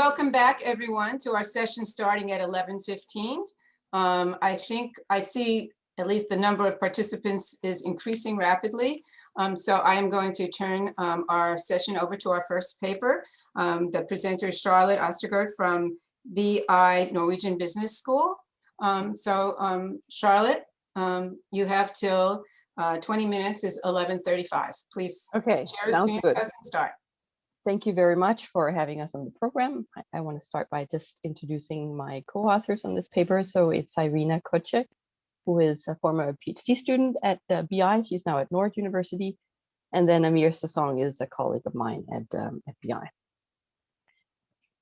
welcome back everyone to our session starting at 11:15. I think I see at least the number of participants is increasing rapidly. So I am going to turn our session over to our first paper. The presenter is Charlotte Ostergaard from BI Norwegian Business School. Charlotte, you have till 20 minutes is 11:35. Please okay, share sounds screen good. and start. Thank you very much for having us on the program. I want to start by just introducing my co-authors on this paper. So it's Irina Kocek, who is a former PhD student at BI. She's now at Nord University. And then Amir Sassong is a colleague of mine at BI.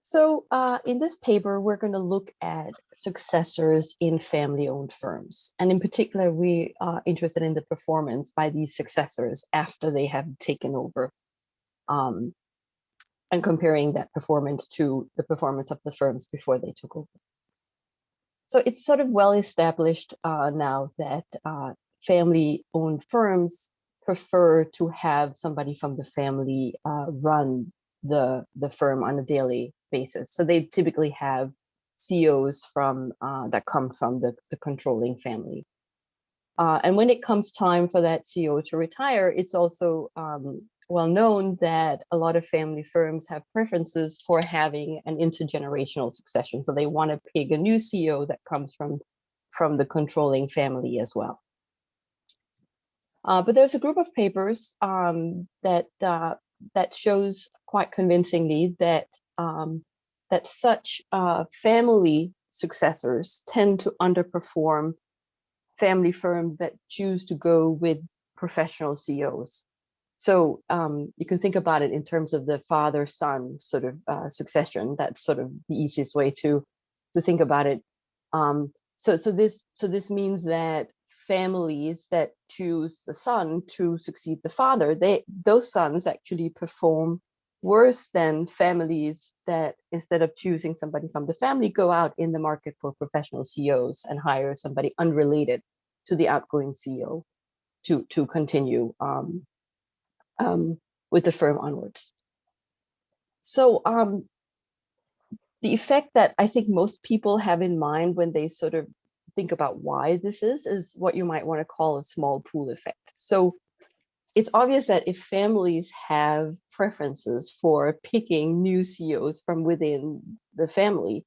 So in this paper, we're going to look at successors in family-owned firms. And in particular, we are interested in the performance by these successors after they have taken over, and comparing that performance to the performance of the firms before they took over. So it's sort of well established now that family-owned firms prefer to have somebody from the family run the firm on a daily basis. So they typically have CEOs from that come from the controlling family. And when it comes time for that CEO to retire, it's also well known that a lot of family firms have preferences for having an intergenerational succession. So they want to pick a new CEO that comes from the controlling family as well. But there's a group of papers that shows quite convincingly that that such family successors tend to underperform family firms that choose to go with professional CEOs. So you can think about it in terms of the father-son sort of succession. That's sort of the easiest way to think about it. So this means that families that choose the son to succeed the father, those sons actually perform worse than families that, instead of choosing somebody from the family, go out in the market for professional CEOs and hire somebody unrelated to the outgoing CEO to continue with the firm onwards. So the effect that I think most people have in mind when they sort of think about why this is what you might want to call a small pool effect. So it's obvious that if families have preferences for picking new CEOs from within the family,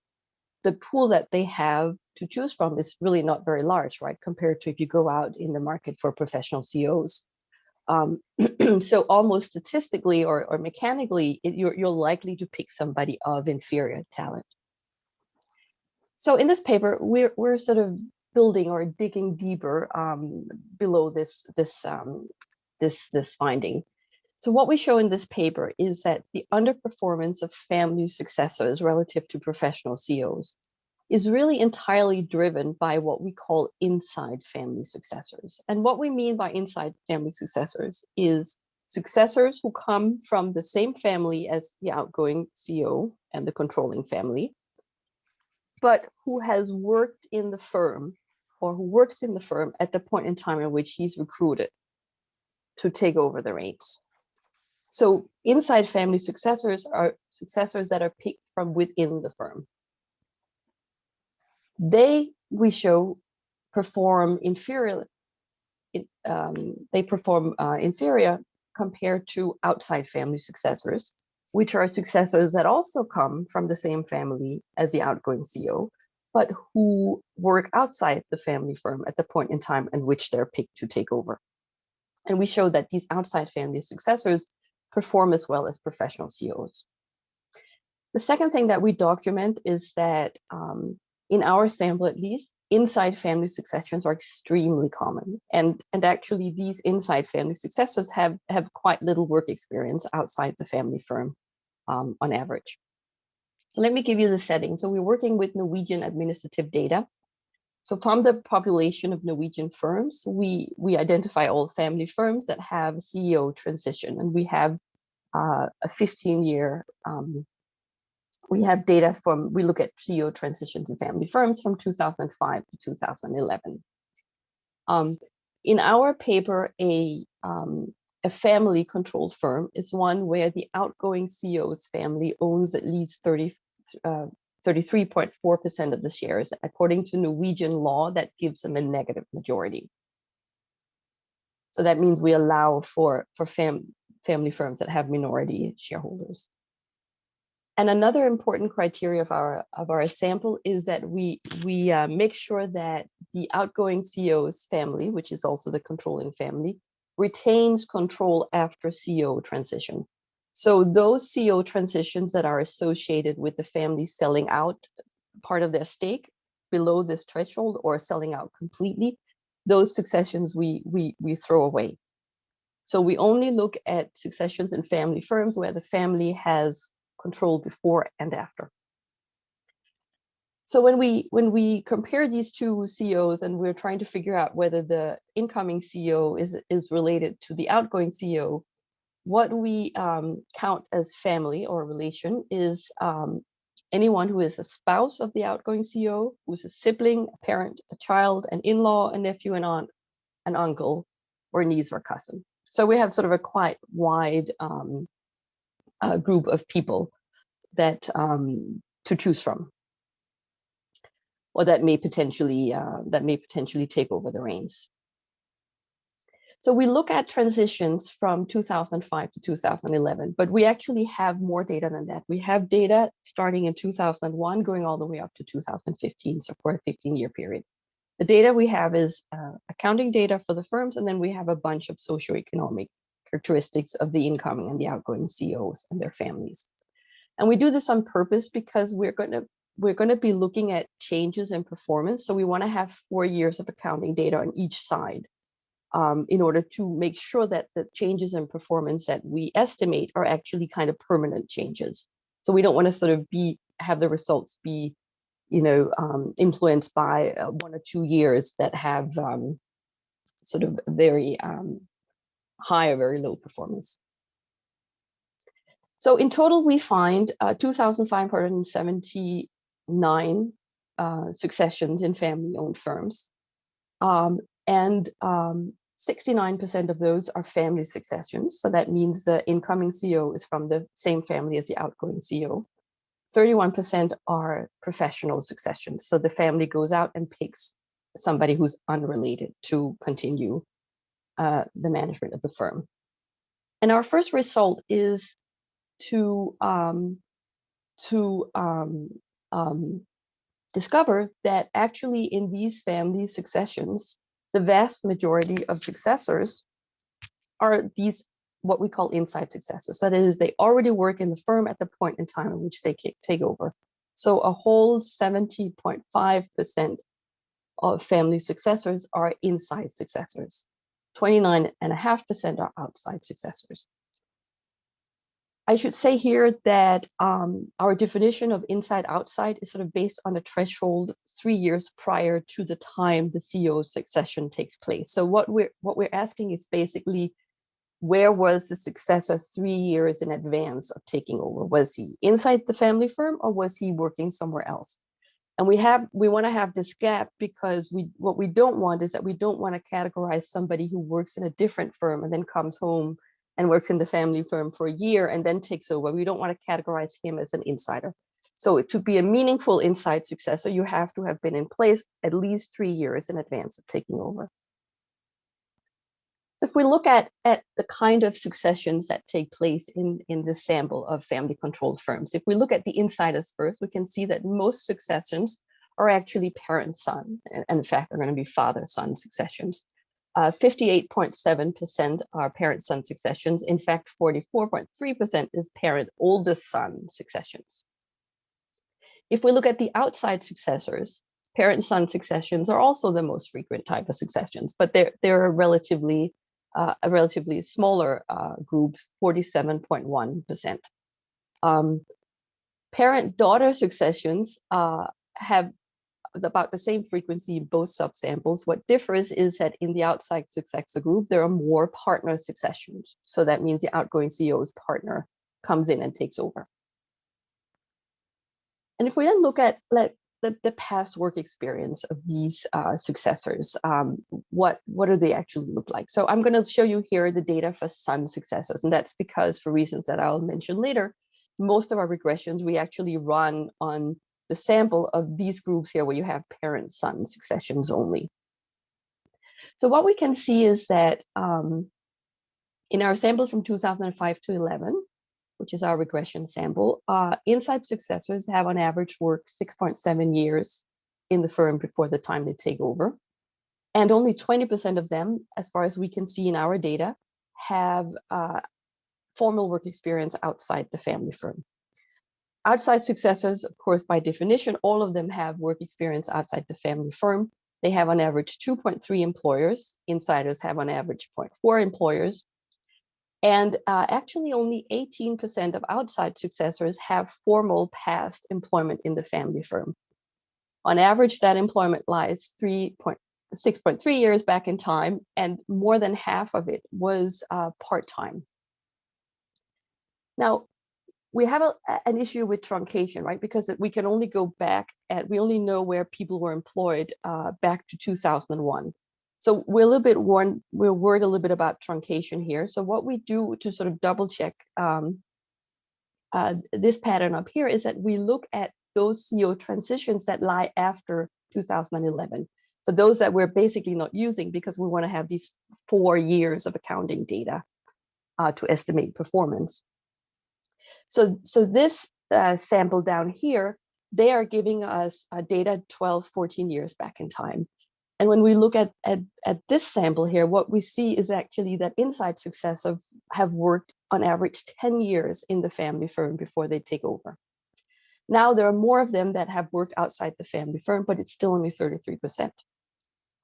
the pool that they have to choose from is really not very large, right? Compared to if you go out in the market for professional CEOs. So almost statistically or mechanically, you're likely to pick somebody of inferior talent. So in this paper, we're sort of building or digging deeper below this finding. So what we show in this paper is that the underperformance of family successors relative to professional CEOs is really entirely driven by what we call inside family successors. And what we mean by inside family successors is successors who come from the same family as the outgoing CEO and the controlling family, but who has worked in the firm or who works in the firm at the point in time in which he's recruited to take over the reins. So inside family successors are successors that are picked from within the firm. They, we show, perform inferior. They perform inferior compared to outside family successors, which are successors that also come from the same family as the outgoing CEO, but who work outside the family firm at the point in time in which they're picked to take over. And we show that these outside family successors perform as well as professional CEOs. The second thing that we document is that in our sample, at least, inside family successions are extremely common. And actually, these inside family successors have quite little work experience outside the family firm on average. So let me give you the setting. So we're working with Norwegian administrative data. So from the population of Norwegian firms, we identify all family firms that have CEO transition. And we have a 15-year we have data from, we look at CEO transitions in family firms from 2005 to 2011. In our paper, a family controlled firm is one where the outgoing CEO's family owns at least 33.4% of the shares. According to Norwegian law, that gives them a negative majority. So that means we allow for family firms that have minority shareholders. And another important criteria of our sample is that we make sure that the outgoing CEO's family, which is also the controlling family, retains control after CEO transition. So those CEO transitions that are associated with the family selling out part of their stake below this threshold or selling out completely, those successions we throw away. So we only look at successions in family firms where the family has control before and after. So when we compare these two CEOs and we're trying to figure out whether the incoming CEO is related to the outgoing CEO, what we count as family or relation is anyone who is a spouse of the outgoing CEO, who's a sibling, a parent, a child, an in-law, a nephew, an aunt, an uncle, or niece or cousin. So we have sort of a quite wide group of people that to choose from, or that may potentially take over the reins. So we look at transitions from 2005 to 2011, but we actually have more data than that. We have data starting in 2001, going all the way up to 2015, so for a 15-year period. The data we have is accounting data for the firms, and then we have a bunch of socioeconomic characteristics of the incoming and the outgoing CEOs and their families. And we do this on purpose because we're going to be looking at changes in performance. So we want to have 4 years of accounting data on each side in order to make sure that the changes in performance that we estimate are actually kind of permanent changes. So we don't want to sort of have the results be, influenced by 1 or 2 years that have sort of very high or very low performance. So in total, we find 2,579 successions in family-owned firms. And 69% of those are family successions. So that means the incoming CEO is from the same family as the outgoing CEO. 31% are professional successions. So the family goes out and picks somebody who's unrelated to continue the management of the firm. And our first result is to discover that actually in these family successions, the vast majority of successors are these what we call inside successors. That is, they already work in the firm at the point in time in which they take over. So a whole 70.5% of family successors are inside successors. 29.5% are outside successors. I should say here that our definition of inside-outside is sort of based on a threshold 3 years prior to the time the CEO's succession takes place. So what we're asking is basically, where was the successor 3 years in advance of taking over? Was he inside the family firm or was he working somewhere else? And we want to have this gap because what we don't want is that we don't want to categorize somebody who works in a different firm and then comes home and works in the family firm for a year and then takes over. We don't want to categorize him as an insider. So to be a meaningful inside successor, you have to have been in place at least 3 years in advance of taking over. If we look at the kind of successions that take place in this sample of family-controlled firms, if we look at the insiders first, we can see that most successions are actually parent-son, and in fact, are going to be father-son successions. 58.7% are parent-son successions. In fact, 44.3% is parent-oldest-son successions. If we look at the outside successors, parent-son successions are also the most frequent type of successions, but they're a relatively smaller group, 47.1%. Parent-daughter successions have about the same frequency in both subsamples. What differs is that in the outside successor group, there are more partner successions. So that means the outgoing CEO's partner comes in and takes over. And if we then look at the past work experience of these successors, what do they actually look like? So I'm going to show you here the data for son successors, and that's because, for reasons that I'll mention later, most of our regressions we actually run on the sample of these groups here where you have parent-son successions only. So what we can see is that in our sample from 2005 to 11, which is our regression sample, inside successors have on average worked 6.7 years in the firm before the time they take over. And only 20% of them, as far as we can see in our data, have formal work experience outside the family firm. Outside successors, of course, by definition, all of them have work experience outside the family firm. They have on average 2.3 employers. Insiders have on average 0.4 employers. And actually only 18% of outside successors have formal past employment in the family firm. On average, that employment lies 6.3 years back in time, and more than half of it was part-time. Now, we have an issue with truncation, right? Because we can only go back we only know where people were employed back to 2001. So we're worried a little bit about truncation here. So what we do to sort of double check this pattern up here is that we look at those CEO transitions that lie after 2011. So those that we're basically not using because we want to have these 4 years of accounting data to estimate performance. So this sample down here, they are giving us data 12, 14 years back in time. And when we look at this sample here, what we see is actually that inside successors have worked on average 10 years in the family firm before they take over. Now there are more of them that have worked outside the family firm, but it's still only 33%.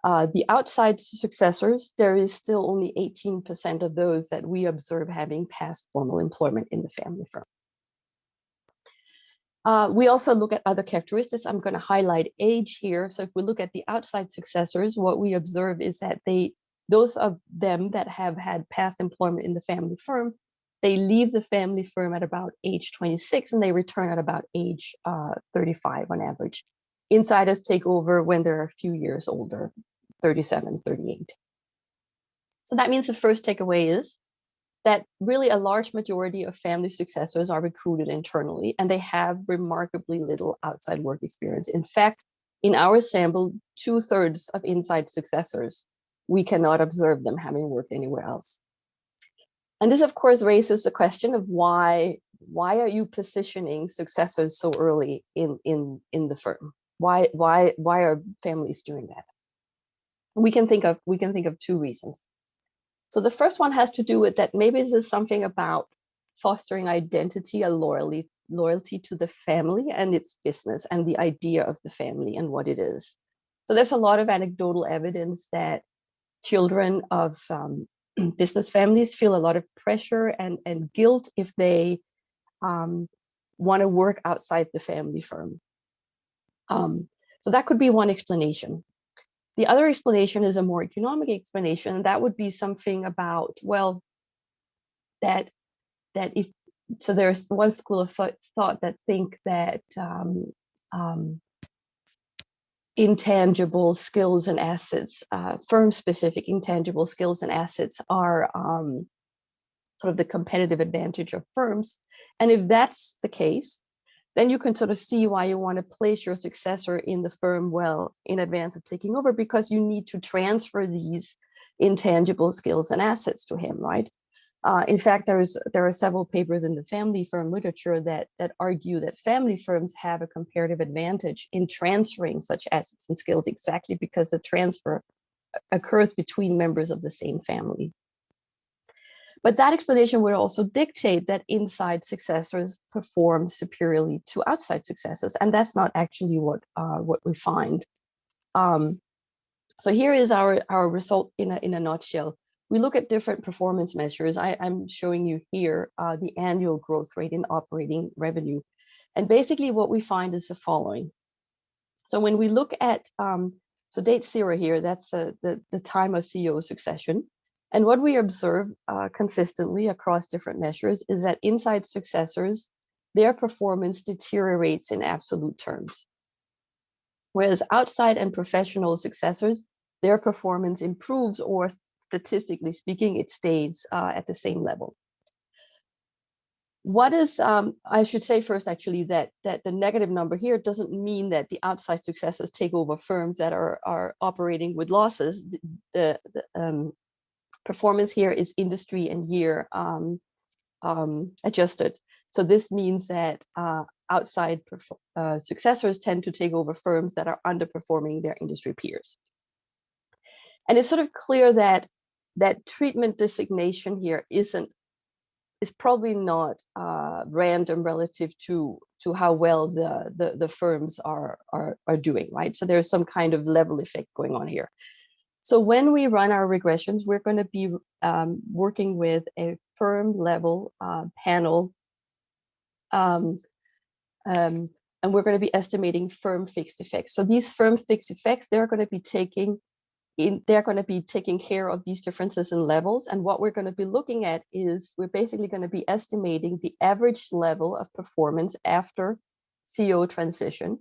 The outside successors, there is still only 18% of those that we observe having past formal employment in the family firm. We also look at other characteristics. I'm going to highlight age here. So if we look at the outside successors, what we observe is that those of them that have had past employment in the family firm, they leave the family firm at about age 26 and they return at about age 35 on average. Insiders take over when they're a few years older, 37, 38. So that means the first takeaway is that really a large majority of family successors are recruited internally and they have remarkably little outside work experience. In fact, in our sample, 2/3 of inside successors, we cannot observe them having worked anywhere else. And this, of course, raises the question of why are you positioning successors so early in the firm? Why are families doing that? We can think of 2 reasons. So the first one has to do with that maybe this is something about fostering identity, a loyalty to the family and its business and the idea of the family and what it is. So there's a lot of anecdotal evidence that children of business families feel a lot of pressure and guilt if they want to work outside the family firm. So that could be one explanation. The other explanation is a more economic explanation. That would be something about, well, that if, so there's one school of thought that think that intangible skills and assets, firm-specific intangible skills and assets are sort of the competitive advantage of firms. And if that's the case, then you can sort of see why you want to place your successor in the firm well in advance of taking over, because you need to transfer these intangible skills and assets to him, right? In fact, there are several papers in the family firm literature that argue that family firms have a comparative advantage in transferring such assets and skills exactly because the transfer occurs between members of the same family. But that explanation would also dictate that inside successors perform superiorly to outside successors, and that's not actually what we find. So here is our result in a nutshell. We look at different performance measures. I'm showing you here the annual growth rate in operating revenue, and basically what we find is the following. So when we look at so date 0 here, that's the time of CEO succession. And what we observe consistently across different measures is that inside successors, their performance deteriorates in absolute terms. Whereas outside and professional successors, their performance improves, or statistically speaking, it stays at the same level. What is, I should say first actually that the negative number here doesn't mean that the outside successors take over firms that are operating with losses. The performance here is industry and year adjusted. So this means that outside successors tend to take over firms that are underperforming their industry peers. And it's sort of clear that that treatment designation here is probably not random relative to how well the firms are doing, right? So there's some kind of level effect going on here. So when we run our regressions, we're going to be working with a firm level panel, and we're going to be estimating firm fixed effects. So these firm fixed effects, they're going to be taking care of these differences in levels. And what we're going to be looking at is we're basically going to be estimating the average level of performance after CEO transition.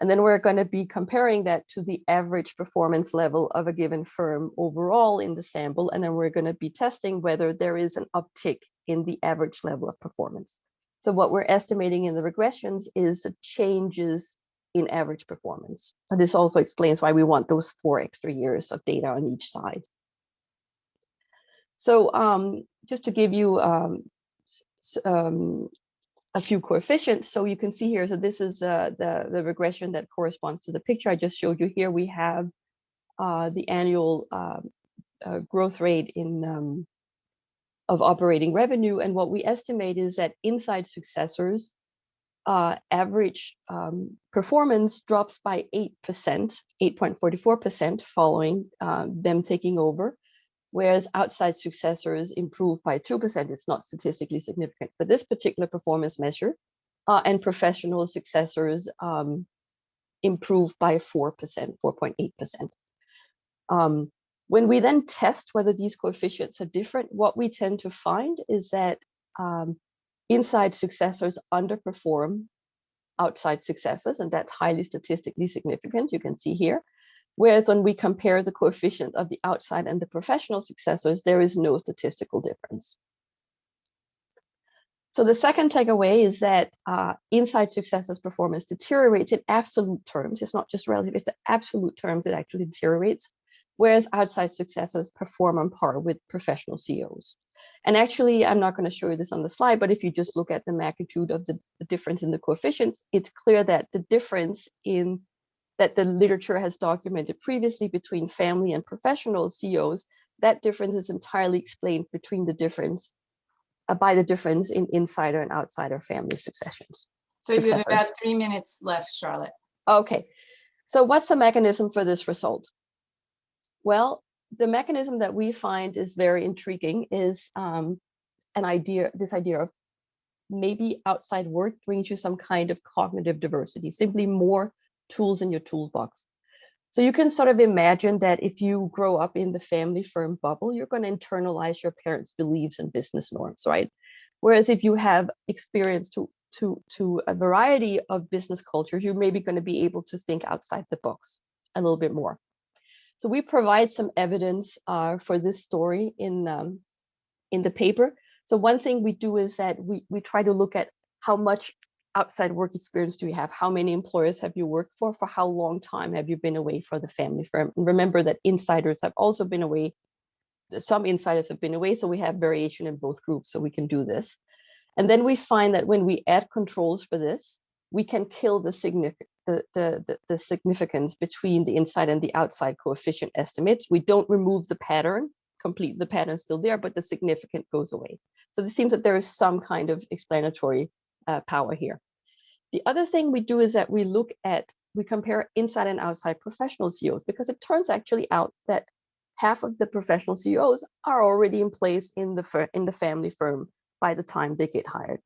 And then we're going to be comparing that to the average performance level of a given firm overall in the sample. And then we're going to be testing whether there is an uptick in the average level of performance. So what we're estimating in the regressions is the changes in average performance. And this also explains why we want those 4 extra years of data on each side. So just to give you a few coefficients. So you can see here, so this is the regression that corresponds to the picture I just showed you here. We have the annual growth rate in of operating revenue. And what we estimate is that inside successors, average performance drops by 8%, 8.44% following them taking over, whereas outside successors improve by 2%. It's not statistically significant for this particular performance measure, and professional successors improve by 4%, 4.8%. When we then test whether these coefficients are different, what we tend to find is that inside successors underperform outside successors, and that's highly statistically significant, you can see here. Whereas when we compare the coefficient of the outside and the professional successors, there is no statistical difference. So the second takeaway is that inside successors performance deteriorates in absolute terms. It's not just relative, it's the absolute terms it actually deteriorates, whereas outside successors perform on par with professional CEOs. And actually, I'm not going to show you this on the slide, but if you just look at the magnitude of the difference in the coefficients, it's clear that the difference in that the literature has documented previously between family and professional CEOs, that difference is entirely explained between the difference by the difference in insider and outsider family successions. So you have about 3 minutes left, Charlotte. Okay, so what's the mechanism for this result? Well, the mechanism that we find is very intriguing is this idea of maybe outside work brings you some kind of cognitive diversity, simply more tools in your toolbox. So you can sort of imagine that if you grow up in the family firm bubble, you're going to internalize your parents' beliefs and business norms, right? Whereas if you have experience to a variety of business cultures, you're maybe going to be able to think outside the box a little bit more. So we provide some evidence for this story in the paper. So one thing we do is that we try to look at how much outside work experience do you have? How many employers have you worked for? For how long time have you been away for the family firm? And remember that insiders have also been away. Some insiders have been away, so we have variation in both groups, so we can do this. And then we find that when we add controls for this, we can kill the significance between the inside and the outside coefficient estimates. We don't remove the pattern completely, the pattern is still there, but the significant goes away. So it seems that there is some kind of explanatory power here. The other thing we do is that we compare inside and outside professional CEOs, because it turns actually out that half of the professional CEOs are already in place in the family firm by the time they get hired.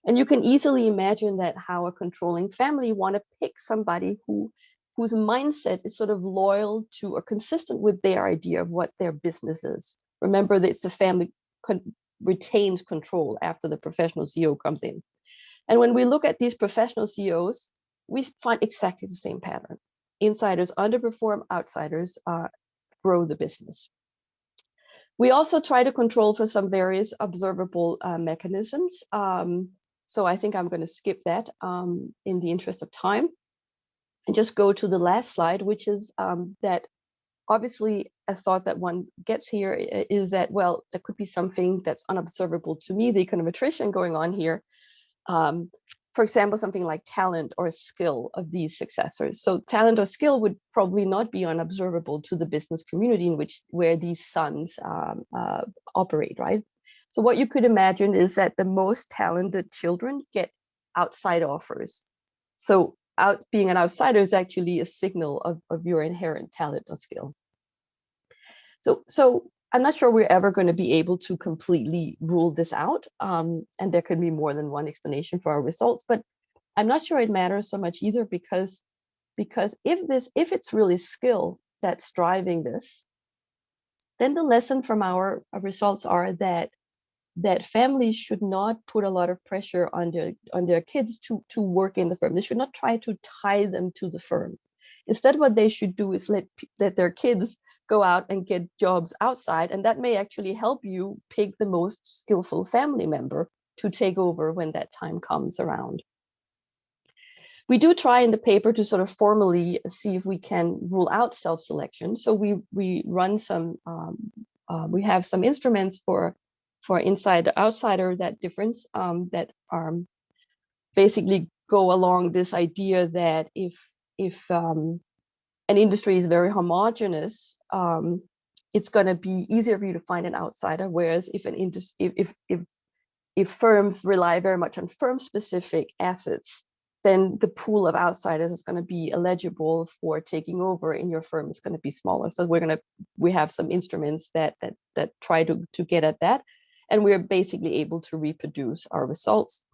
And you can easily imagine that how a controlling family want to pick somebody whose mindset is sort of loyal to or consistent with their idea of what their business is. Remember that it's a family retains control after the professional CEO comes in. And when we look at these professional CEOs, we find exactly the same pattern. Insiders underperform, outsiders grow the business. We also try to control for some various observable mechanisms. So I think I'm going to skip that in the interest of time and just go to the last slide, which is that obviously a thought that one gets here is that, well, there could be something that's unobservable to me, the kind of attrition going on here. For example, something like talent or skill of these successors. So talent or skill would probably not be unobservable to the business community in where these sons operate, right? So what you could imagine is that the most talented children get outside offers. So being an outsider is actually a signal of your inherent talent or skill. So I'm not sure we're ever going to be able to completely rule this out. And there could be more than one explanation for our results, but I'm not sure it matters so much either, because if it's really skill that's driving this, then the lesson from our results are that families should not put a lot of pressure on their kids to work in the firm. They should not try to tie them to the firm. Instead, what they should do is let their kids go out and get jobs outside, and that may actually help you pick the most skillful family member to take over when that time comes around. We do try in the paper to sort of formally see if we can rule out self-selection. So we run some, we have some instruments for insider outsider, that difference, that basically go along this idea that if an industry is very homogeneous, it's going to be easier for you to find an outsider. Whereas if firms rely very much on firm-specific assets, then the pool of outsiders is going to be eligible for taking over in your firm is going to be smaller. So we have some instruments that try to get at that, and we're basically able to reproduce our results.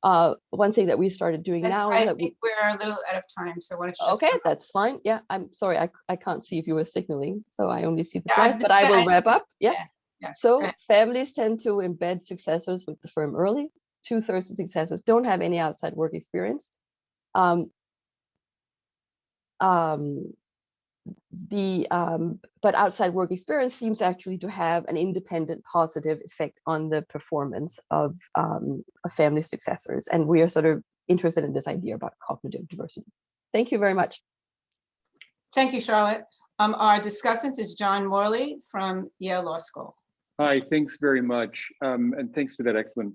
One thing that we started doing now is that I think we're a little out of time, so why don't you just okay, that's fine. Yeah, I'm sorry, I can't see if you were signaling, so I only see the Yeah, slides, but I will wrap up. Yeah. Yeah, So families tend to embed successors with the firm early. 2/3 of successors don't have any outside work experience. But outside work experience seems actually to have an independent positive effect on the performance of family successors. And we are sort of interested in this idea about cognitive diversity. Thank you very much. Thank you, Charlotte. Our discussant is John Morley from Yale Law School. Hi, thanks very much. And thanks for that excellent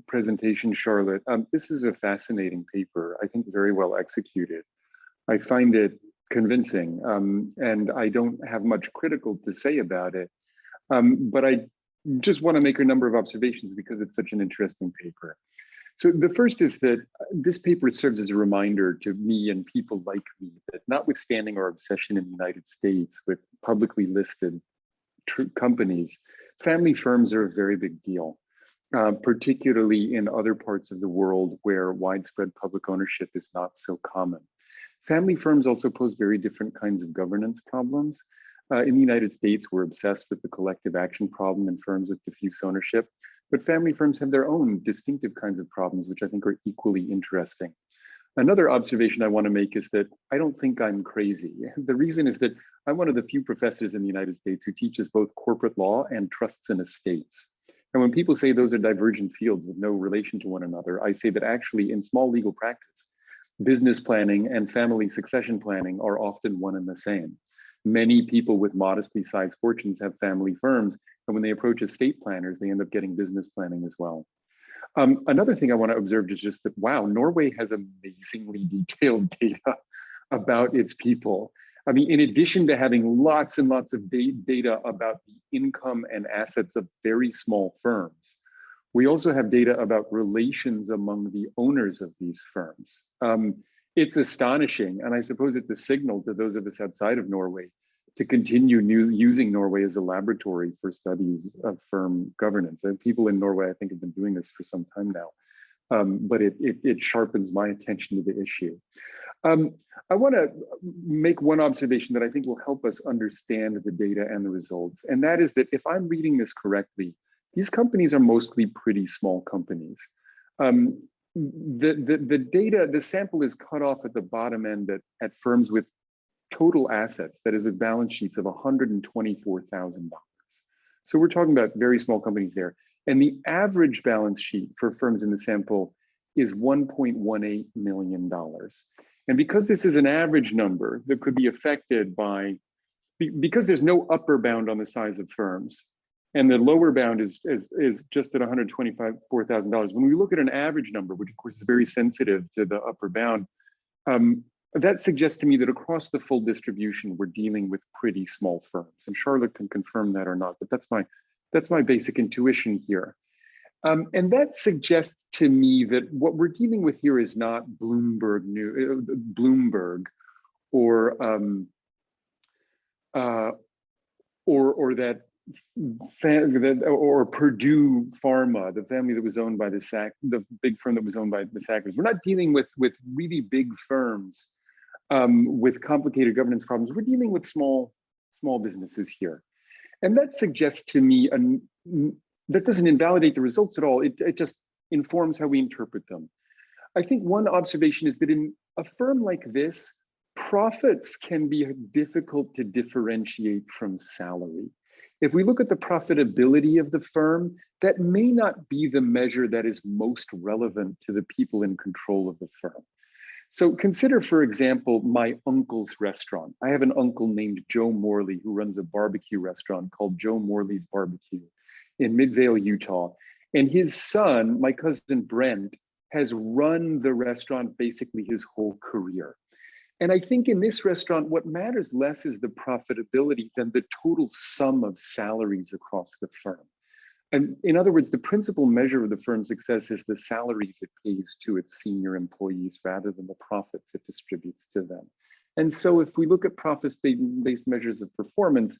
presentation, Charlotte. This is a fascinating paper, I think very well executed. I find it convincing, and I don't have much critical to say about it. But I just want to make a number of observations because it's such an interesting paper. So the first is that this paper serves as a reminder to me and people like me that notwithstanding our obsession in the United States with publicly listed companies, family firms are a very big deal, particularly in other parts of the world where widespread public ownership is not so common. Family firms also pose very different kinds of governance problems. In the United States, we're obsessed with the collective action problem in firms with diffuse ownership, but family firms have their own distinctive kinds of problems, which I think are equally interesting. Another observation I want to make is that I don't think I'm crazy. The reason is that I'm one of the few professors in the United States who teaches both corporate law and trusts and estates. And when people say those are divergent fields with no relation to one another, I say that actually in small legal practice, business planning and family succession planning are often one and the same. Many people with modestly sized fortunes have family firms, and when they approach estate planners, they end up getting business planning as well. Another thing I want to observe is just that, wow, Norway has amazingly detailed data about its people. I mean, in addition to having lots and lots of data about the income and assets of very small firms, we also have data about relations among the owners of these firms. It's astonishing, and I suppose it's a signal to those of us outside of Norway to continue using Norway as a laboratory for studies of firm governance. And people in Norway, I think, have been doing this for some time now, but it sharpens my attention to the issue. I want to make one observation that I think will help us understand the data and the results, and that is that if I'm reading this correctly, these companies are mostly pretty small companies. The data, the sample is cut off at the bottom end at firms with total assets, that is with balance sheets of $124,000. So we're talking about very small companies there. And the average balance sheet for firms in the sample is $1.18 million. And because this is an average number that could be affected by, because there's no upper bound on the size of firms, and the lower bound is just at $124,000. When we look at an average number, which of course is very sensitive to the upper bound, that suggests to me that across the full distribution, we're dealing with pretty small firms. And Charlotte can confirm that or not, but that's my basic intuition here. And that suggests to me that what we're dealing with here is not Bloomberg or Purdue Pharma, the family that was owned by the big firm that was owned by the Sackers. We're not dealing with really big firms with complicated governance problems. We're dealing with small businesses here. And that suggests to me, that doesn't invalidate the results at all. It just informs how we interpret them. I think one observation is that in a firm like this, profits can be difficult to differentiate from salary. If we look at the profitability of the firm, that may not be the measure that is most relevant to the people in control of the firm. So consider, for example, my uncle's restaurant. I have an uncle named Joe Morley who runs a barbecue restaurant called Joe Morley's Barbecue in Midvale, Utah. And his son, my cousin Brent, has run the restaurant basically his whole career. And I think in this restaurant, what matters less is the profitability than the total sum of salaries across the firm. And in other words, the principal measure of the firm's success is the salaries it pays to its senior employees rather than the profits it distributes to them. And so if we look at profit-based measures of performance,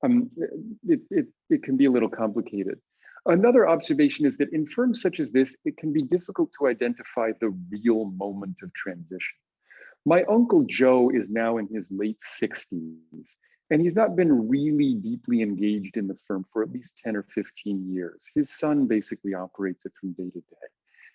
it can be a little complicated. Another observation is that in firms such as this, it can be difficult to identify the real moment of transition. My uncle Joe is now in his late 60s, and he's not been really deeply engaged in the firm for at least 10 or 15 years. His son basically operates it from day to day.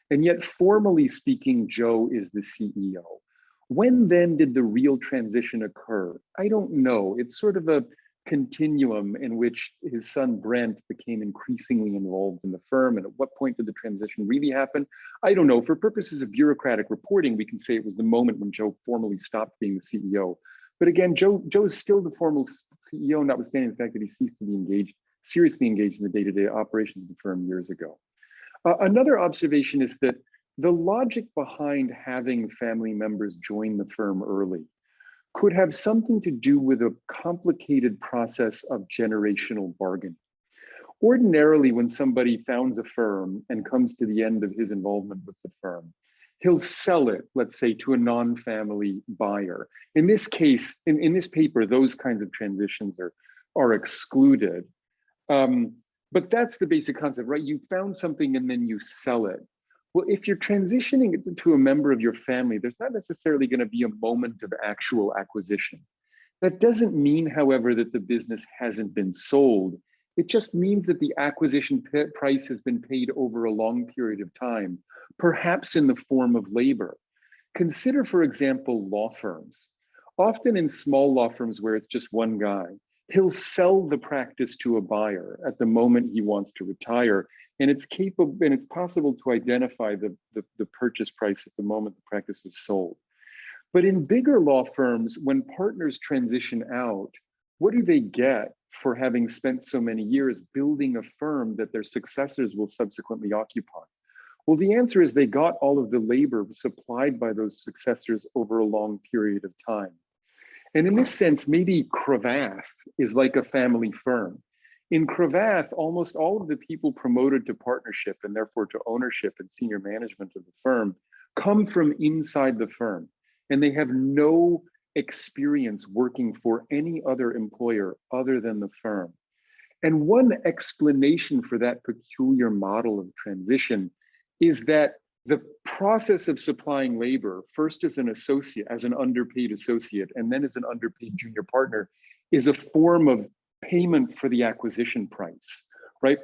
And yet, formally speaking, Joe is the CEO. When then did the real transition occur? I don't know. It's sort of a continuum in which his son Brent became increasingly involved in the firm, and at what point did the transition really happen? I don't know. For purposes of bureaucratic reporting, we can say it was the moment when Joe formally stopped being the CEO. But again, Joe is still the formal CEO, notwithstanding the fact that he ceased to be seriously engaged in the day-to-day operations of the firm years ago. Another observation is that the logic behind having family members join the firm early could have something to do with a complicated process of generational bargaining. Ordinarily, when somebody founds a firm and comes to the end of his involvement with the firm, he'll sell it, let's say, to a non-family buyer. In this case, in this paper, those kinds of transitions are excluded. But that's the basic concept, right? You found something and then you sell it. Well, if you're transitioning it to a member of your family, there's not necessarily going to be a moment of actual acquisition. That doesn't mean, however, that the business hasn't been sold. It just means that the acquisition price has been paid over a long period of time, perhaps in the form of labor. Consider, for example, law firms. Often in small law firms where it's just one guy, he'll sell the practice to a buyer at the moment he wants to retire. And it's possible to identify the purchase price at the moment the practice was sold. But in bigger law firms, when partners transition out, what do they get for having spent so many years building a firm that their successors will subsequently occupy? Well, the answer is they got all of the labor supplied by those successors over a long period of time. And in this sense, maybe Cravath is like a family firm. In Cravath, almost all of the people promoted to partnership and therefore to ownership and senior management of the firm come from inside the firm. And they have no experience working for any other employer other than the firm. And one explanation for that peculiar model of transition is that the process of supplying labor, first as an associate, as an underpaid associate, and then as an underpaid junior partner, is a form of payment for the acquisition price, right?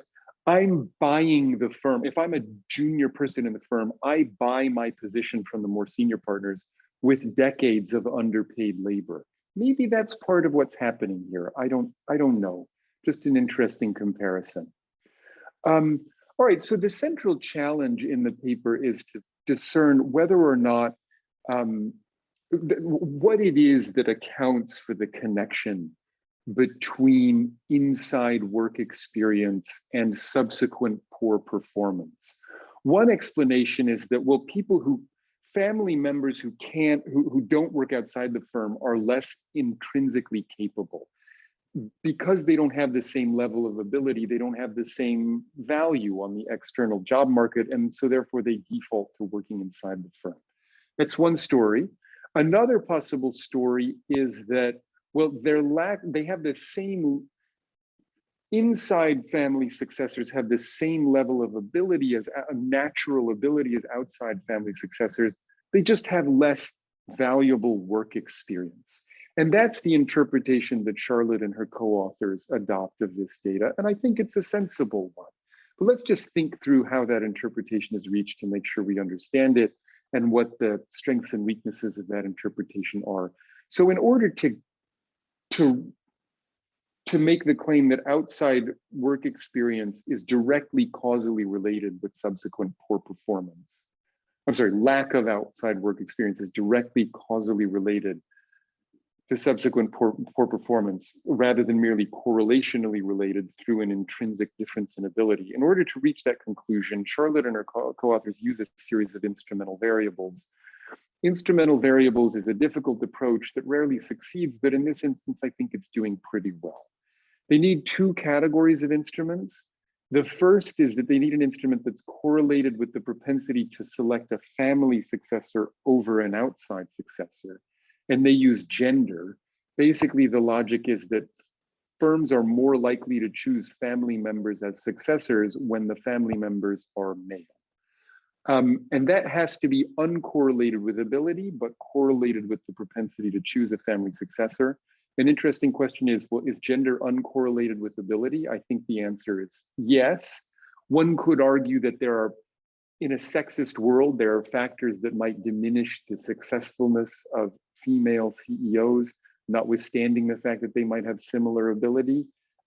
I'm buying the firm. If I'm a junior person in the firm, I buy my position from the more senior partners with decades of underpaid labor. Maybe that's part of what's happening here. I don't know. Just an interesting comparison. All right, so the central challenge in the paper is to discern whether or not what it is that accounts for the connection between inside work experience and subsequent poor performance. One explanation is that, well, family members who don't work outside the firm are less intrinsically capable. Because they don't have the same level of ability, they don't have the same value on the external job market, and so therefore they default to working inside the firm. That's one story. Another possible story is that, well, they have the same, inside family successors have the same level of ability as a natural ability as outside family successors. They just have less valuable work experience. And that's the interpretation that Charlotte and her co-authors adopt of this data. And I think it's a sensible one. But let's just think through how that interpretation is reached to make sure we understand it and what the strengths and weaknesses of that interpretation are. So in order to make the claim that outside work experience is directly causally related with subsequent poor performance, lack of outside work experience is directly causally related to subsequent poor performance, rather than merely correlationally related through an intrinsic difference in ability. In order to reach that conclusion, Charlotte and her co-authors use a series of instrumental variables. Instrumental variables is a difficult approach that rarely succeeds, but in this instance, I think it's doing pretty well. They need two categories of instruments. The first is that they need an instrument that's correlated with the propensity to select a family successor over an outside successor. And they use gender. Basically, the logic is that firms are more likely to choose family members as successors when the family members are male. And that has to be uncorrelated with ability, but correlated with the propensity to choose a family successor. An interesting question is, well, is gender uncorrelated with ability? I think the answer is yes. One could argue that in a sexist world, there are factors that might diminish the successfulness of female CEOs, notwithstanding the fact that they might have similar ability.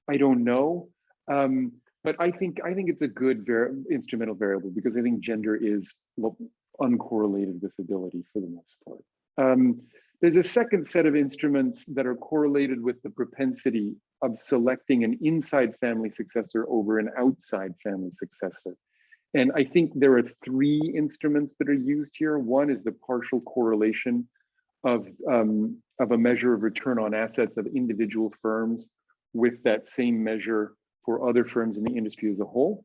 I don't know, but I think it's a good instrumental variable, because I think gender is uncorrelated with ability for the most part. There's a second set of instruments that are correlated with the propensity of selecting an inside family successor over an outside family successor. And I think there are three instruments that are used here. One is the partial correlation of a measure of return on assets of individual firms with that same measure for other firms in the industry as a whole.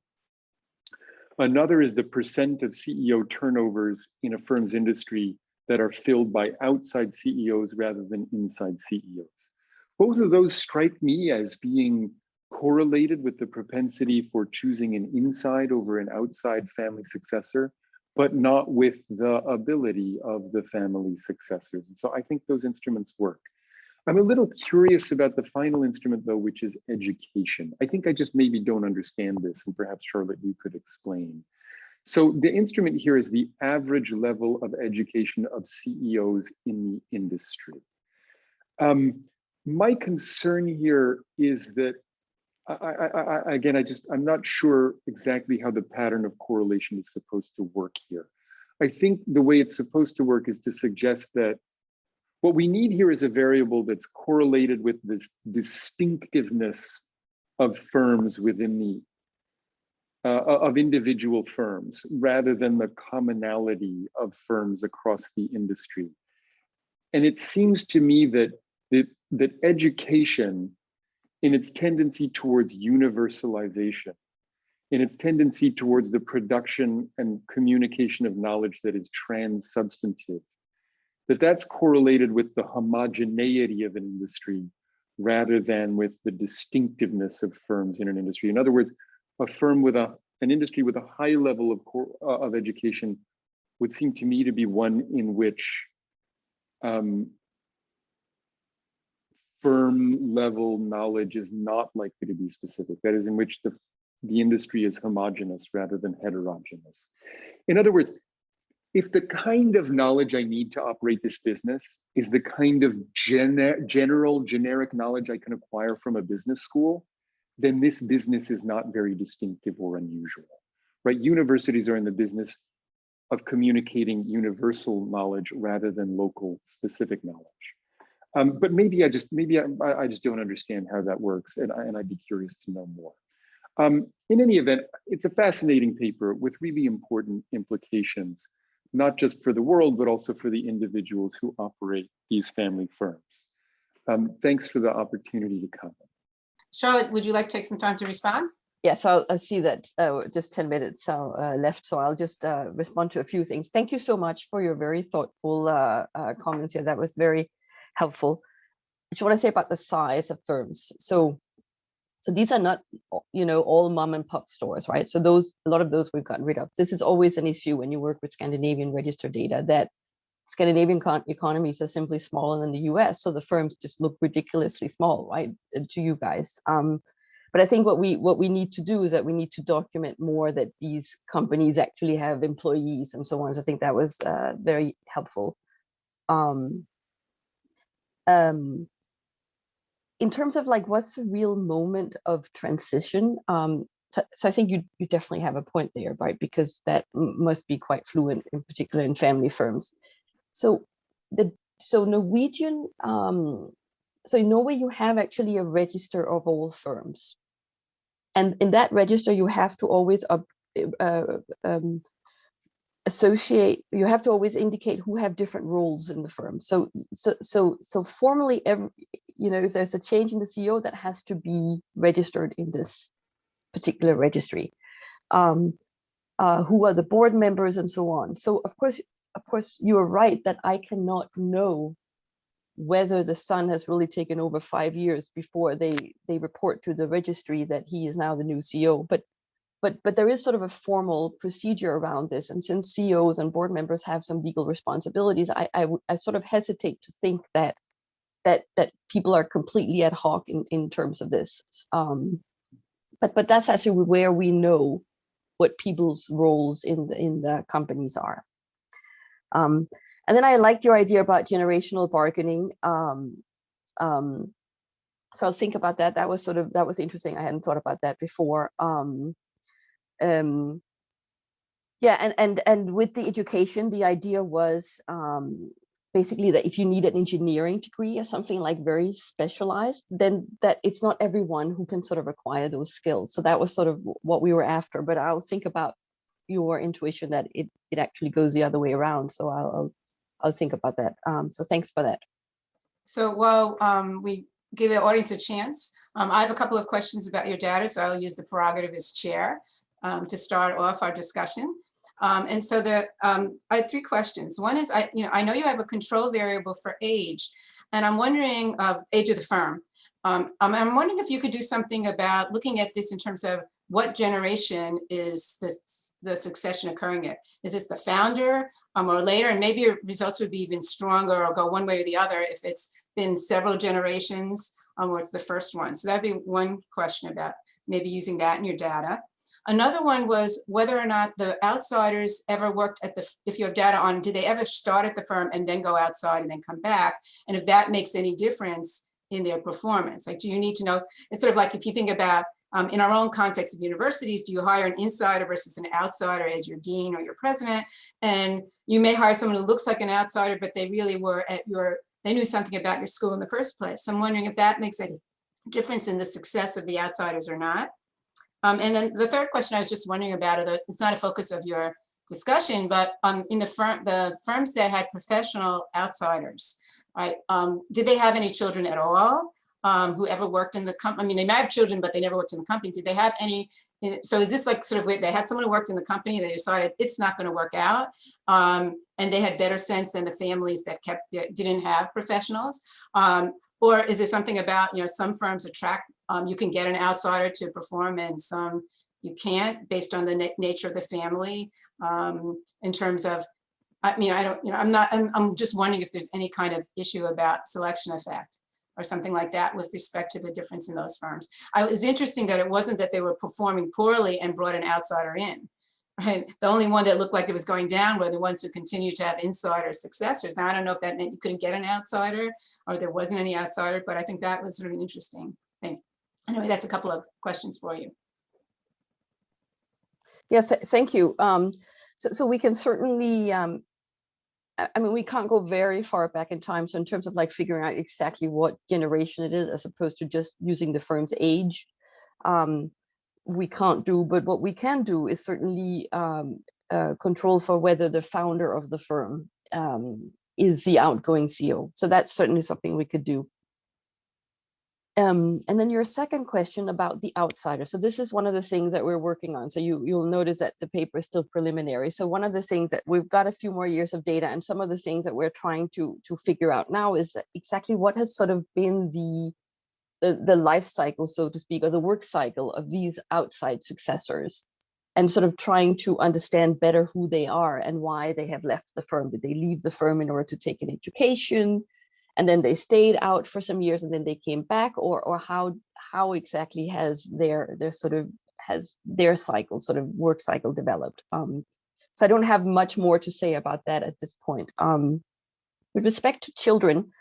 Another is the percent of CEO turnovers in a firm's industry that are filled by outside CEOs rather than inside CEOs. Both of those strike me as being correlated with the propensity for choosing an inside over an outside family successor, but not with the ability of the family successors. And so I think those instruments work. I'm a little curious about the final instrument though, which is education. I think I just maybe don't understand this, and perhaps Charlotte, you could explain. So the instrument here is the average level of education of CEOs in the industry. My concern here is that, I'm not sure exactly how the pattern of correlation is supposed to work here. I think the way it's supposed to work is to suggest that what we need here is a variable that's correlated with this distinctiveness of firms within the of individual firms, rather than the commonality of firms across the industry. And it seems to me that education, in its tendency towards universalization, in its tendency towards the production and communication of knowledge that is trans-substantive, that's correlated with the homogeneity of an industry rather than with the distinctiveness of firms in an industry. In other words, a firm with an industry with a high level of education would seem to me to be one in which firm level knowledge is not likely to be specific. That is, in which the industry is homogeneous rather than heterogeneous. In other words, if the kind of knowledge I need to operate this business is the kind of generic knowledge I can acquire from a business school, then this business is not very distinctive or unusual. right? Universities are in the business of communicating universal knowledge rather than local specific knowledge. But maybe I just don't understand how that works, and I'd be curious to know more. In any event, it's a fascinating paper with really important implications, not just for the world, but also for the individuals who operate these family firms. Thanks for the opportunity to comment. Charlotte, would you like to take some time to respond? Yes, I see that just 10 minutes left, so I'll just respond to a few things. Thank you so much for your very thoughtful comments here. That was very helpful. I just want to say about the size of firms. So these are not, all mom and pop stores, right? So a lot of those we've gotten rid of. This is always an issue when you work with Scandinavian register data, that Scandinavian economies are simply smaller than the US. So the firms just look ridiculously small, right, to you guys. But I think what we need to do is that we need to document more that these companies actually have employees and so on. So I think that was very helpful. In terms of like, what's the real moment of transition? So I think you definitely have a point there, right? Because that must be quite fluent, in particular in family firms. So Norwegian, so in Norway, you have actually a register of all firms. And in that register, you have to always associate, you have to always indicate who have different roles in the firm. So formally, if there's a change in the CEO, that has to be registered in this particular registry. Who are the board members and so on. So of course, you are right that I cannot know whether the son has really taken over 5 years before they report to the registry that he is now the new CEO. But there is sort of a formal procedure around this, and since CEOs and board members have some legal responsibilities, I sort of hesitate to think that people are completely ad hoc in terms of this. But that's actually where we know what people's roles in the companies are. And then I liked your idea about generational bargaining. So I'll think about that. That was interesting. I hadn't thought about that before. Yeah, and with the education, the idea was basically that if you need an engineering degree or something like very specialized, then that it's not everyone who can sort of acquire those skills. So that was sort of what we were after. But I'll think about your intuition that it actually goes the other way around. So I'll think about that. So thanks for that. So while we give the audience a chance, I have a couple of questions about your data, so I'll use the prerogative as chair to start off our discussion. And so I have 3 questions. One is, I know you have a control variable for age, and I'm wondering of age of the firm. I'm wondering if you could do something about looking at this in terms of what generation is the succession occurring at. Is this the founder or later? And maybe your results would be even stronger or go one way or the other if it's been several generations or it's the first one. So that'd be one question about maybe using that in your data. Another one was whether or not the outsiders ever worked at if you have data on, did they ever start at the firm and then go outside and then come back? And if that makes any difference in their performance. Like, do you need to know, it's sort of like if you think about in our own context of universities, do you hire an insider versus an outsider as your dean or your president? And you may hire someone who looks like an outsider, but they really were they knew something about your school in the first place. So I'm wondering if that makes a difference in the success of the outsiders or not. And then the third question I was just wondering about, it's not a focus of your discussion, but in the firms that had professional outsiders, right? Did they have any children at all who ever worked in the company? I mean, they might have children, but they never worked in the company. Did they have any? So is this like sort of, they had someone who worked in the company, they decided it's not going to work out, and they had better sense than the families that didn't have professionals? Or is there something about, some firms attract, you can get an outsider to perform and some you can't based on the nature of the family in terms of, I mean, I don't, I'm just wondering if there's any kind of issue about selection effect or something like that with respect to the difference in those firms. It was interesting that it wasn't that they were performing poorly and brought an outsider in. Right? The only one that looked like it was going down were the ones who continued to have insider successors. Now, I don't know if that meant you couldn't get an outsider or there wasn't any outsider, but I think that was sort of an interesting thing. Anyway, that's a couple of questions for you. Yes, thank you. So we can certainly, I mean, we can't go very far back in time. So in terms of like figuring out exactly what generation it is, as opposed to just using the firm's age, we can't do. But what we can do is certainly control for whether the founder of the firm is the outgoing CEO. So that's certainly something we could do. And then your second question about the outsider. So this is one of the things that we're working on. So you'll notice that the paper is still preliminary. So one of the things that we've got a few more years of data, and some of the things that we're trying to figure out now is exactly what has sort of been the life cycle, so to speak, or the work cycle of these outside successors, and sort of trying to understand better who they are and why they have left the firm. Did they leave the firm in order to take an education, and then they stayed out for some years and then they came back, or how exactly has their cycle, sort of work cycle, developed? So I don't have much more to say about that at this point. With respect to children,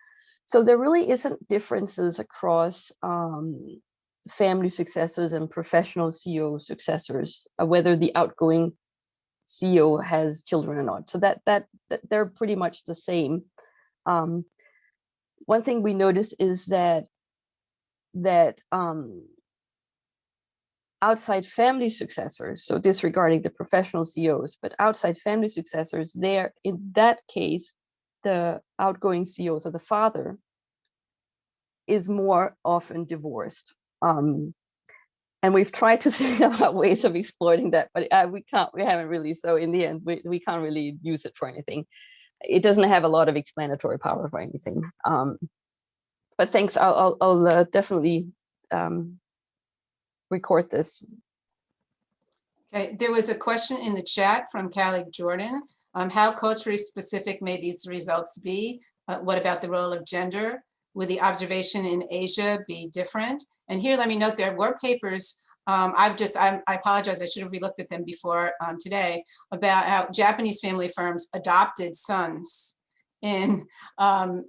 so there really isn't differences across family successors and professional CEO successors, whether the outgoing CEO has children or not. So that they're pretty much the same. One thing we notice is that outside family successors, so disregarding the professional CEOs, but outside family successors, there, in that case, the outgoing CEO, so the father, is more often divorced. And we've tried to think about ways of exploiting that, but we haven't really. So in the end, we can't really use it for anything. It doesn't have a lot of explanatory power for anything. But thanks, I'll definitely record this. Okay, there was a question in the chat from Callie Jordan. How culturally specific may these results be? What about the role of gender? Would the observation in Asia be different? And here, let me note, there were papers, I apologize, I should have relooked at them before today, about how Japanese family firms adopted sons for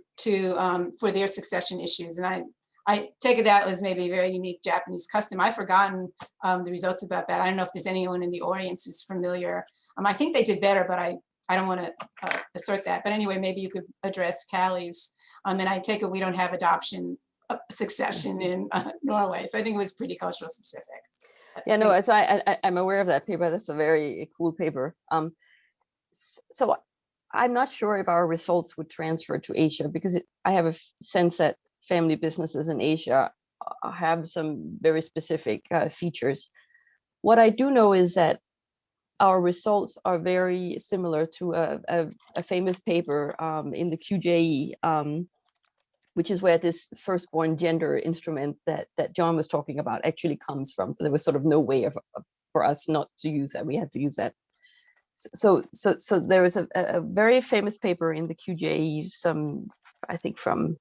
their succession issues. And I take it that was maybe a very unique Japanese custom. I've forgotten the results about that. I don't know if there's anyone in the audience who's familiar. I think they did better, but I don't want to assert that. But anyway, maybe you could address Callie's. And I take it we don't have adoption succession in Norway. So I think it was pretty cultural specific. Yeah, no, as I'm aware of that paper. That's a very cool paper. So I'm not sure if our results would transfer to Asia, because I have a sense that family businesses in Asia have some very specific features. What I do know is that our results are very similar to a famous paper in the QJE, which is where this firstborn gender instrument that John was talking about actually comes from. So there was sort of no way for us not to use that. We had to use that. So there was a very famous paper in the QJE, I think from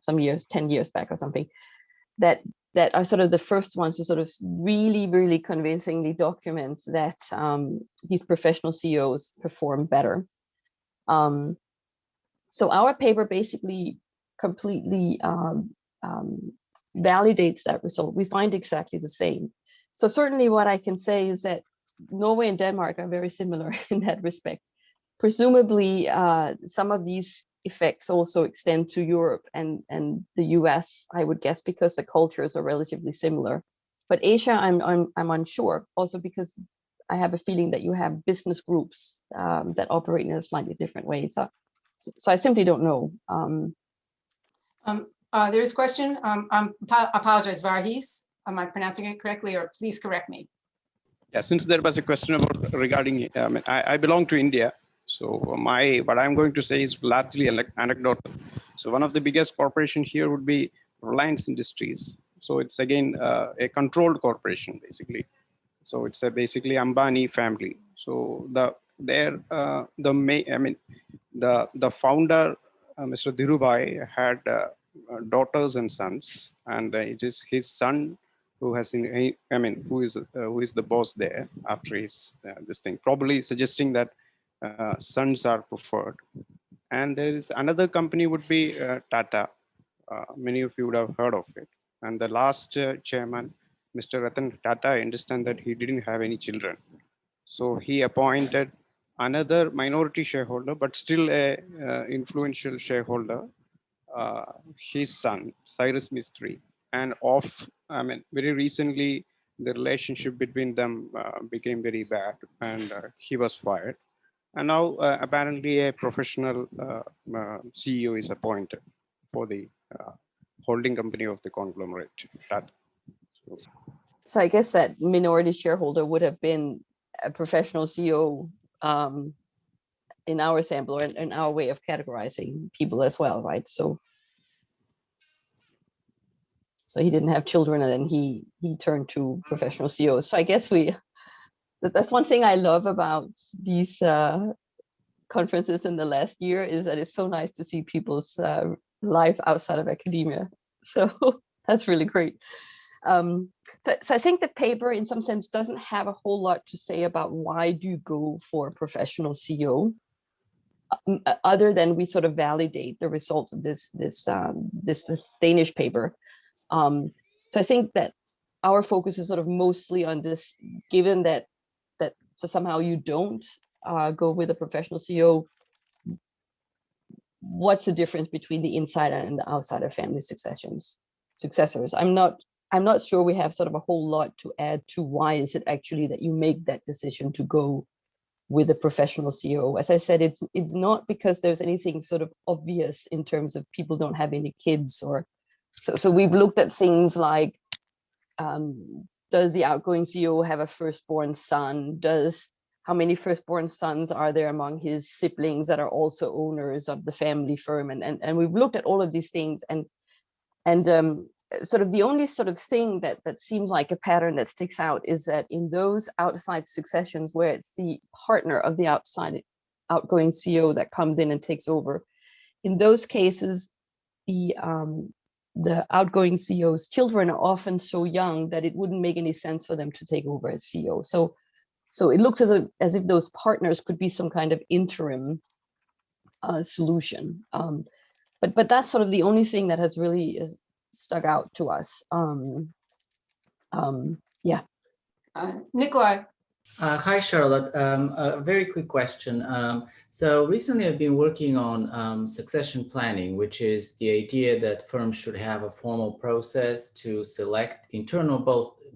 some years, 10 years back or something, that are sort of the first ones to sort of really, really convincingly document that these professional CEOs perform better. So our paper basically completely validates that result. We find exactly the same. So certainly what I can say is that Norway and Denmark are very similar in that respect. Presumably, some of these effects also extend to Europe and the US, I would guess, because the cultures are relatively similar. But Asia, I'm unsure, also because I have a feeling that you have business groups that operate in a slightly different way. So I simply don't know. There's a question. Apologize, Varghese. Am I pronouncing it correctly, or please correct me? Yeah, since there was a question about regarding, I belong to India. So what I'm going to say is largely anecdotal. So one of the biggest corporation here would be Reliance Industries. So it's again a controlled corporation basically. So it's basically Ambani family. So the founder, Mr. Dhirubhai, had daughters and sons, and it is his son who has who is the boss there after his this thing, probably suggesting that sons are preferred. And there is another company would be Tata. Many of you would have heard of it. And the last chairman Mr. Ratan Tata, I understand that he didn't have any children. So he appointed another minority shareholder, but still a influential shareholder, his son, Cyrus Mistry. And very recently, the relationship between them became very bad and he was fired. And now apparently a professional CEO is appointed for the holding company of the conglomerate. So I guess that minority shareholder would have been a professional CEO in our sample, or in our way of categorizing people as well, right? So he didn't have children, and then he turned to professional CEOs. So I guess that's one thing I love about these conferences in the last year, is that it's so nice to see people's life outside of academia. So that's really great. So I think the paper in some sense doesn't have a whole lot to say about why do you go for a professional CEO, other than we sort of validate the results of this Danish paper. So I think that our focus is sort of mostly on this, given that so somehow you don't go with a professional CEO, what's the difference between the insider and the outsider family successors? I'm not sure we have sort of a whole lot to add to why is it actually that you make that decision to go with a professional CEO. As I said, it's not because there's anything sort of obvious in terms of people don't have any kids, or so we've looked at things like, does the outgoing CEO have a firstborn son? How many firstborn sons are there among his siblings that are also owners of the family firm? And we've looked at all of these things, and sort of the only sort of thing that seems like a pattern that sticks out is that in those outside successions where it's the partner of the outgoing CEO that comes in and takes over, in those cases, the outgoing CEO's children are often so young that it wouldn't make any sense for them to take over as CEO. So it looks as if those partners could be some kind of interim solution. But that's sort of the only thing that has really stuck out to us. Yeah. Nikolai. Hi, Charlotte. A very quick question. So recently I've been working on succession planning, which is the idea that firms should have a formal process to select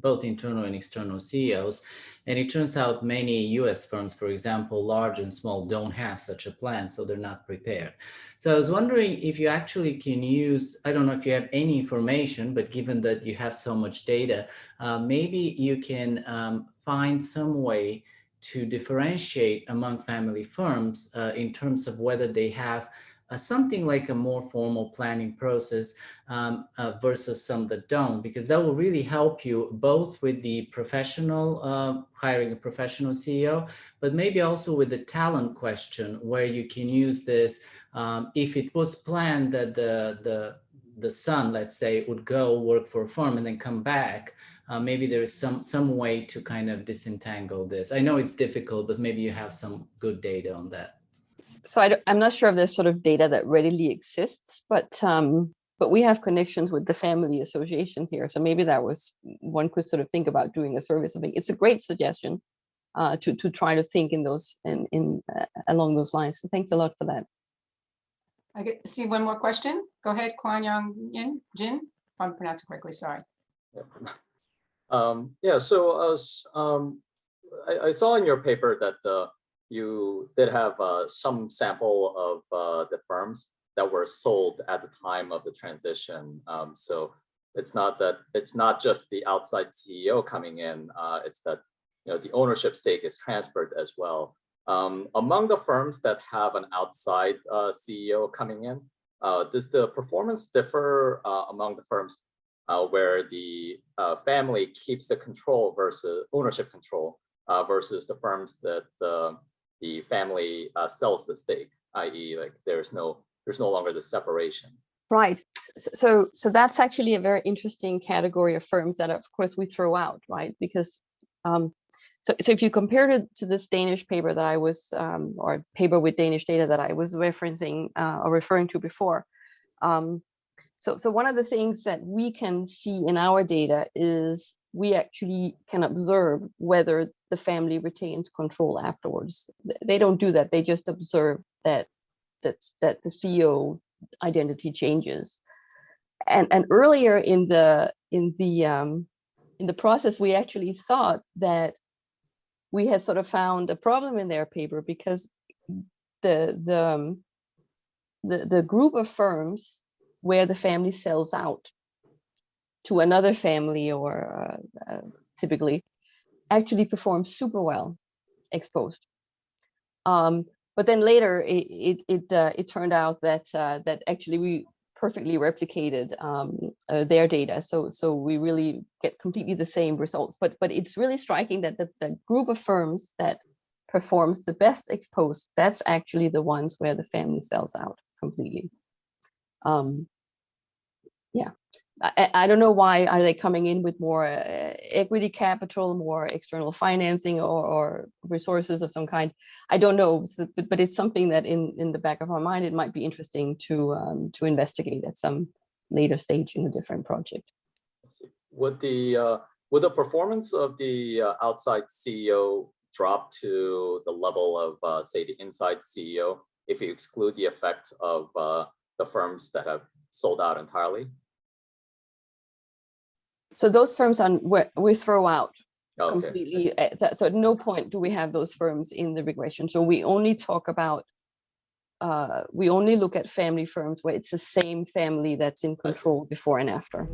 both internal and external CEOs. And it turns out many US firms, for example, large and small, don't have such a plan, so they're not prepared. So I was wondering if you actually can use, I don't know if you have any information, but given that you have so much data, maybe you can find some way to differentiate among family firms in terms of whether they have something like a more formal planning process versus some that don't, because that will really help you both with the professional, hiring a professional CEO, but maybe also with the talent question, where you can use this if it was planned that the son, let's say, would go work for a firm and then come back. Maybe there is some way to kind of disentangle this. I know it's difficult, but maybe you have some good data on that. So I'm not sure if there's sort of data that readily exists, but we have connections with the family associations here. So maybe that was one could sort of think about doing a survey. Something. It's a great suggestion to try to think in those along those lines. So thanks a lot for that. I see one more question. Go ahead, Kwan Young Jin. If I'm pronouncing it correctly, sorry. Yeah, so I saw in your paper that you did have some sample of the firms that were sold at the time of the transition. So it's not just the outside CEO coming in, it's that the ownership stake is transferred as well. Among the firms that have an outside CEO coming in, does the performance differ among the firms where the family keeps the control versus ownership control versus the firms that the family sells the stake, i.e. like there's no longer the separation? Right. So that's actually a very interesting category of firms that, of course, we throw out, right? Because so if you compare it to this Danish paper that I was, or paper with Danish data that I was referencing or referring to before, So one of the things that we can see in our data is we actually can observe whether the family retains control afterwards. They don't do that. They just observe that the CEO identity changes. And earlier in the process, we actually thought that we had sort of found a problem in their paper, because the group of firms where the family sells out to another family, or typically, actually performs super well ex post. But then later it turned out that that actually we perfectly replicated their data, so we really get completely the same results. But it's really striking that the group of firms that performs the best ex post, that's actually the ones where the family sells out completely. Yeah, I don't know why. Are they coming in with more equity capital, more external financing, or resources of some kind? I don't know, but it's something that in the back of our mind, it might be interesting to investigate at some later stage in a different project. Let's see. Would the performance of the outside CEO drop to the level of say the inside CEO if you exclude the effect of the firms that have sold out entirely? So those firms we throw out completely. So at no point do we have those firms in the regression. So we only talk about, we only look at family firms where it's the same family that's in control before and after.